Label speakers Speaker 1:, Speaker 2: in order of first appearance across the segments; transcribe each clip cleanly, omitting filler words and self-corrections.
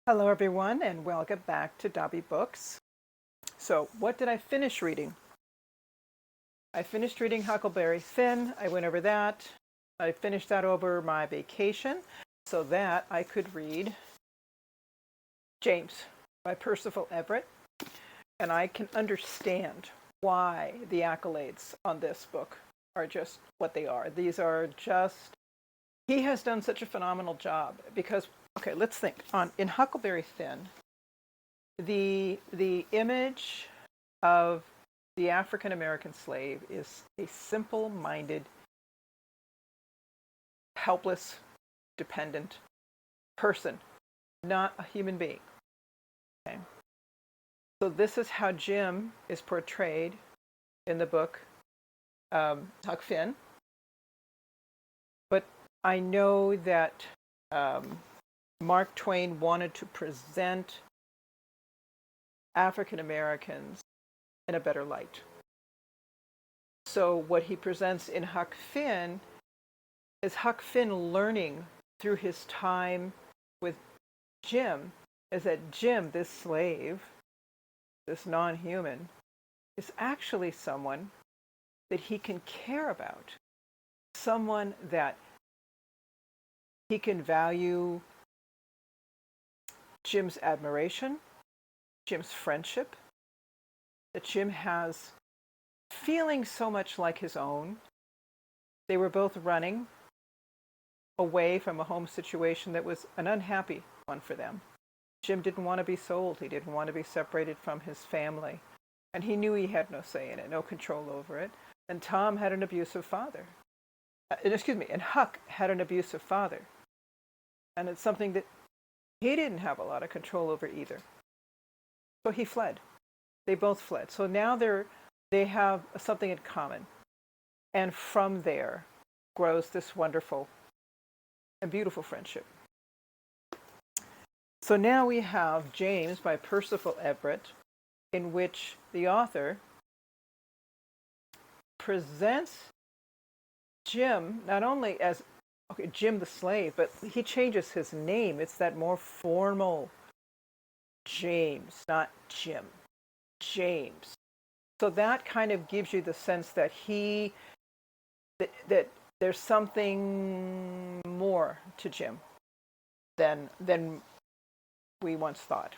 Speaker 1: Hello, everyone, and welcome back to Dobby Books. So, what did I finish reading? I finished reading Huckleberry Finn. I went over that. I finished that over my vacation so that I could read James by Percival Everett. And I can understand why the accolades on this book are just what they are. These are just, he has done such a phenomenal job because, okay, let's think. In Huckleberry Finn, the image of the African American slave is a simple-minded, helpless, dependent person, not a human being. Okay? So this is how Jim is portrayed in the book Huck Finn. But I know that Mark Twain wanted to present African Americans in a better light. So what he presents in Huck Finn is Huck Finn learning through his time with Jim, is that Jim, this slave, this non-human, is actually someone that he can care about, someone that he can value Jim's admiration, Jim's friendship, that Jim has feelings so much like his own. They were both running away from a home situation that was an unhappy one for them. Jim didn't want to be sold. He didn't want to be separated from his family. And he knew he had no say in it, no control over it. And Tom had an abusive father. And Huck had an abusive father. And it's something that he didn't have a lot of control over either. So he fled. They both fled. So now they have something in common. And from there grows this wonderful and beautiful friendship. So now we have James by Percival Everett, in which the author presents Jim not only as Jim the slave, but he changes his name. It's that more formal James, not Jim. James. So that kind of gives you the sense that that there's something more to Jim than we once thought.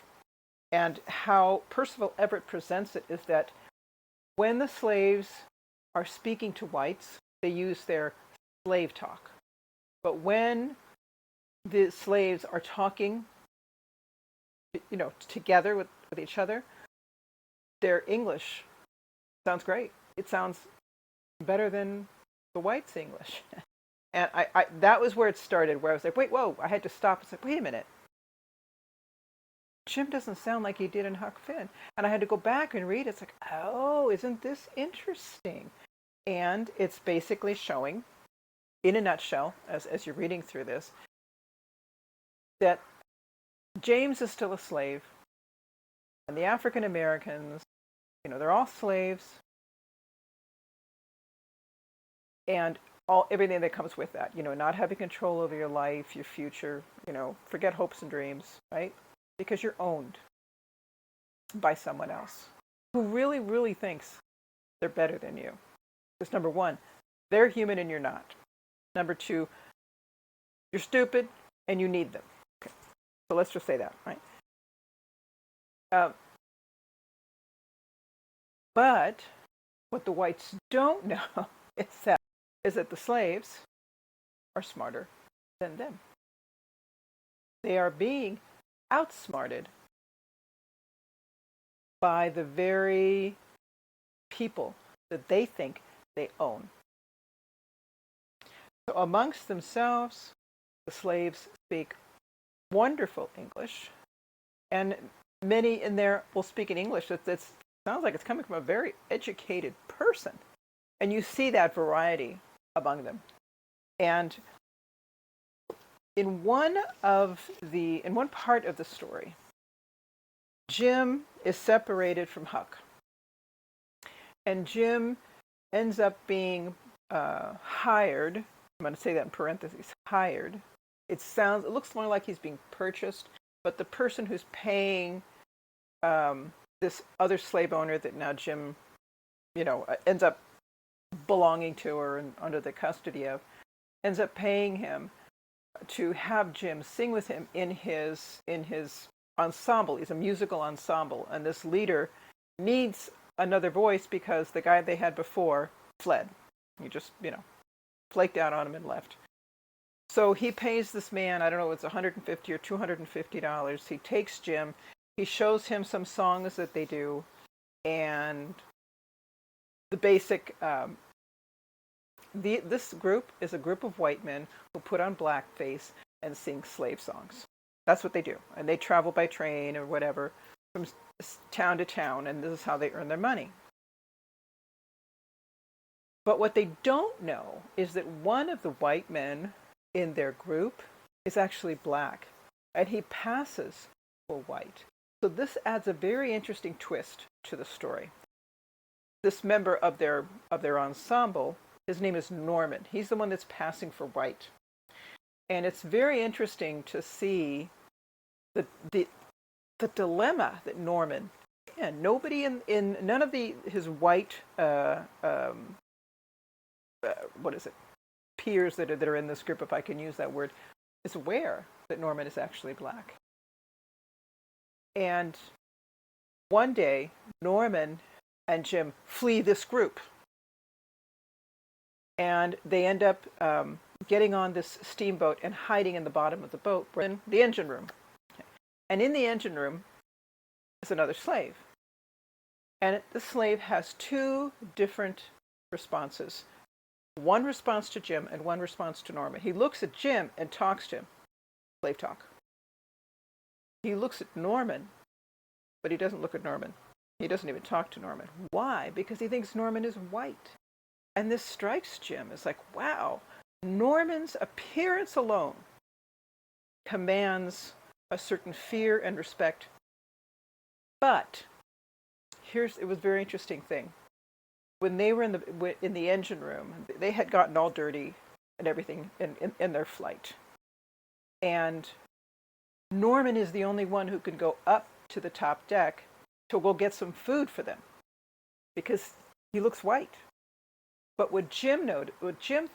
Speaker 1: And how Percival Everett presents it is that when the slaves are speaking to whites, they use their slave talk. But when the slaves are talking, together with each other, their English sounds great. It sounds better than the whites' English. And I that was where it started, where I was like, wait, whoa, I had to stop and say, wait a minute. Jim doesn't sound like he did in Huck Finn. And I had to go back and read it. It's like, oh, isn't this interesting? And it's basically showing, in a nutshell, as you're reading through this, that James is still a slave. And the African Americans, they're all slaves. And everything that comes with that, not having control over your life, your future, forget hopes and dreams, right? Because you're owned by someone else who really, really thinks they're better than you. Because number one, they're human and you're not. Number two, you're stupid and you need them. Okay. So let's just say that, right? But what the whites don't know is that the slaves are smarter than them. They are being outsmarted by the very people that they think they own. So amongst themselves, the slaves speak wonderful English, and many in there will speak in English that sounds like it's coming from a very educated person. And you see that variety among them. And in one part of the story, Jim is separated from Huck. And Jim ends up being hired. I'm going to say that in parentheses, hired. It looks more like he's being purchased but the person who's paying this other slave owner that now Jim, ends up belonging to or under the custody of, ends up paying him to have Jim sing with him in his ensemble. He's a musical ensemble, and this leader needs another voice because the guy they had before fled. He just, flaked out on him and left. So he pays this man, I don't know, it's $150 or $250. He takes Jim, he shows him some songs that they do, and the basic, this group is a group of white men who put on blackface and sing slave songs. That's what they do. And they travel by train or whatever from town to town, and this is how they earn their money. But what they don't know is that one of the white men in their group is actually black, and he passes for white. So this adds a very interesting twist to the story. This member of their ensemble, his name is Norman. He's the one that's passing for white. And it's very interesting to see the dilemma that Norman, and nobody in none of his white peers that are in this group, if I can use that word, is aware that Norman is actually black. And one day, Norman and Jim flee this group. And they end up getting on this steamboat and hiding in the bottom of the boat, in the engine room. And in the engine room is another slave. And the slave has two different responses. One response to Jim and one response to Norman. He looks at Jim and talks to him. Slave talk. He looks at Norman, but he doesn't look at Norman. He doesn't even talk to Norman. Why? Because he thinks Norman is white. And this strikes Jim. It's like, wow, Norman's appearance alone commands a certain fear and respect. But it was a very interesting thing. When they were in the engine room, they had gotten all dirty and everything in their flight. And Norman is the only one who can go up to the top deck to go get some food for them because he looks white. But what Jim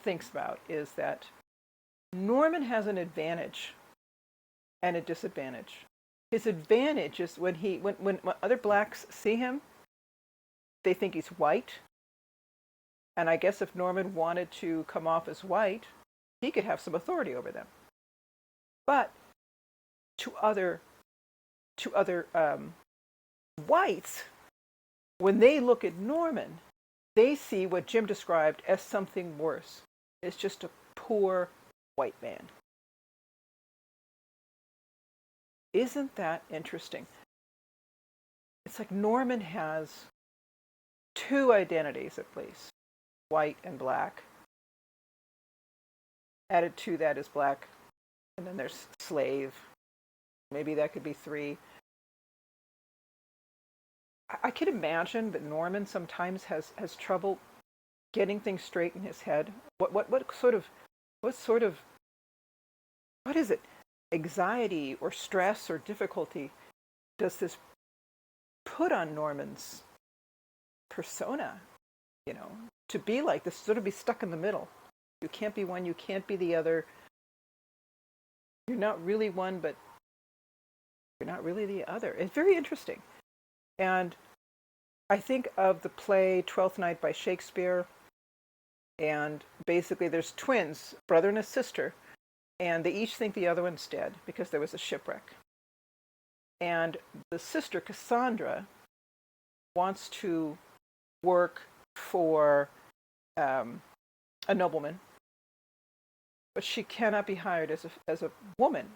Speaker 1: thinks about is that Norman has an advantage and a disadvantage. His advantage is when other blacks see him, they think he's white. And I guess if Norman wanted to come off as white, he could have some authority over them. But to other whites, when they look at Norman, they see what Jim described as something worse. It's just a poor white man. Isn't that interesting? It's like Norman has two identities at least, white and black. Added to that is black, and then there's slave. Maybe that could be three. I can imagine that Norman sometimes has trouble getting things straight in his head. What is it? Anxiety or stress or difficulty does this put on Norman's persona? To be like this, sort of be stuck in the middle. You can't be one, you can't be the other. You're not really one, but you're not really the other. It's very interesting. And I think of the play Twelfth Night by Shakespeare, and basically there's twins, brother and a sister, and they each think the other one's dead because there was a shipwreck. And the sister, Cassandra, wants to work for a nobleman, but she cannot be hired as a woman.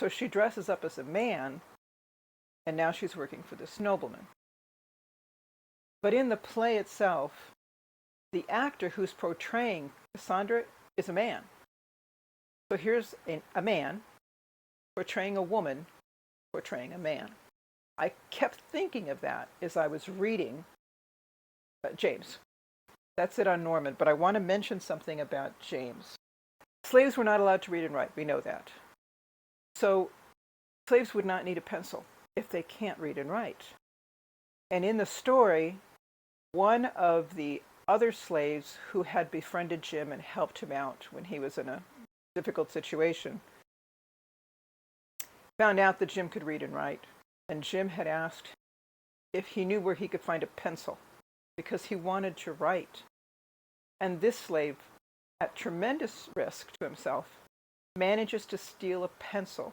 Speaker 1: So she dresses up as a man, and now she's working for this nobleman. But in the play itself, the actor who's portraying Cassandra is a man. So here's a man portraying a woman portraying a man. I kept thinking of that as I was reading James. That's it on Norman, but I want to mention something about James. Slaves were not allowed to read and write. We know that. So slaves would not need a pencil if they can't read and write. And in the story, one of the other slaves who had befriended Jim and helped him out when he was in a difficult situation found out that Jim could read and write. And Jim had asked if he knew where he could find a pencil because he wanted to write. And this slave, at tremendous risk to himself, manages to steal a pencil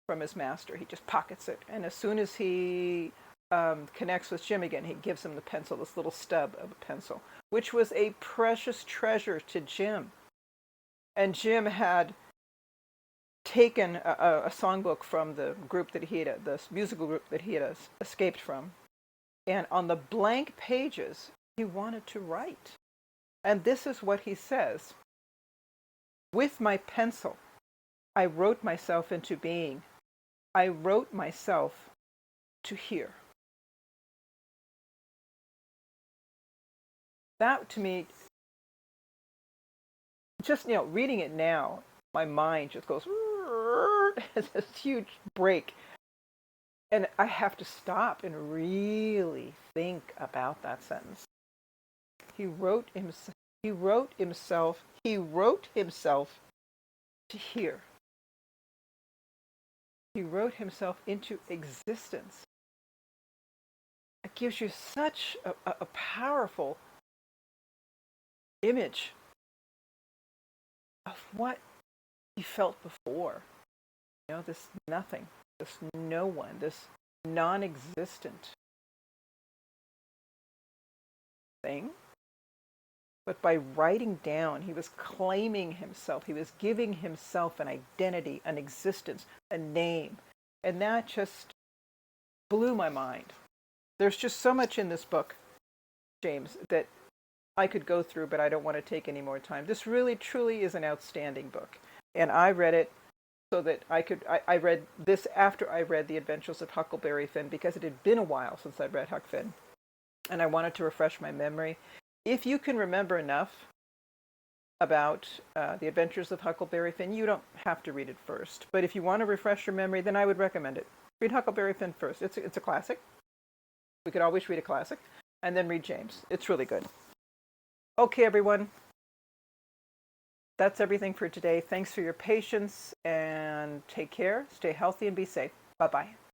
Speaker 1: from his master. He just pockets it. And as soon as he connects with Jim again, he gives him the pencil, this little stub of a pencil, which was a precious treasure to Jim. And Jim had taken a songbook from the group that he had, the musical group that he had escaped from. And on the blank pages, he wanted to write. And this is what he says. With my pencil, I wrote myself into being. I wrote myself to hear. That to me, just, reading it now, my mind just goes, it's this huge break. And I have to stop and really think about that sentence. He wrote himself to hear. He wrote himself into existence. It gives you such a powerful image of what he felt before. This nothing, this no one, this non-existent thing. But by writing down, he was claiming himself. He was giving himself an identity, an existence, a name. And that just blew my mind. There's just so much in this book, James, that I could go through, but I don't want to take any more time. This really, truly is an outstanding book. And I read it so that I read this after I read The Adventures of Huckleberry Finn, because it had been a while since I'd read Huck Finn. And I wanted to refresh my memory. If you can remember enough about The Adventures of Huckleberry Finn, you don't have to read it first. But if you want to refresh your memory, then I would recommend it. Read Huckleberry Finn first. It's a classic. We could always read a classic. And then read James. It's really good. Okay, everyone. That's everything for today. Thanks for your patience, and take care. Stay healthy and be safe. Bye-bye.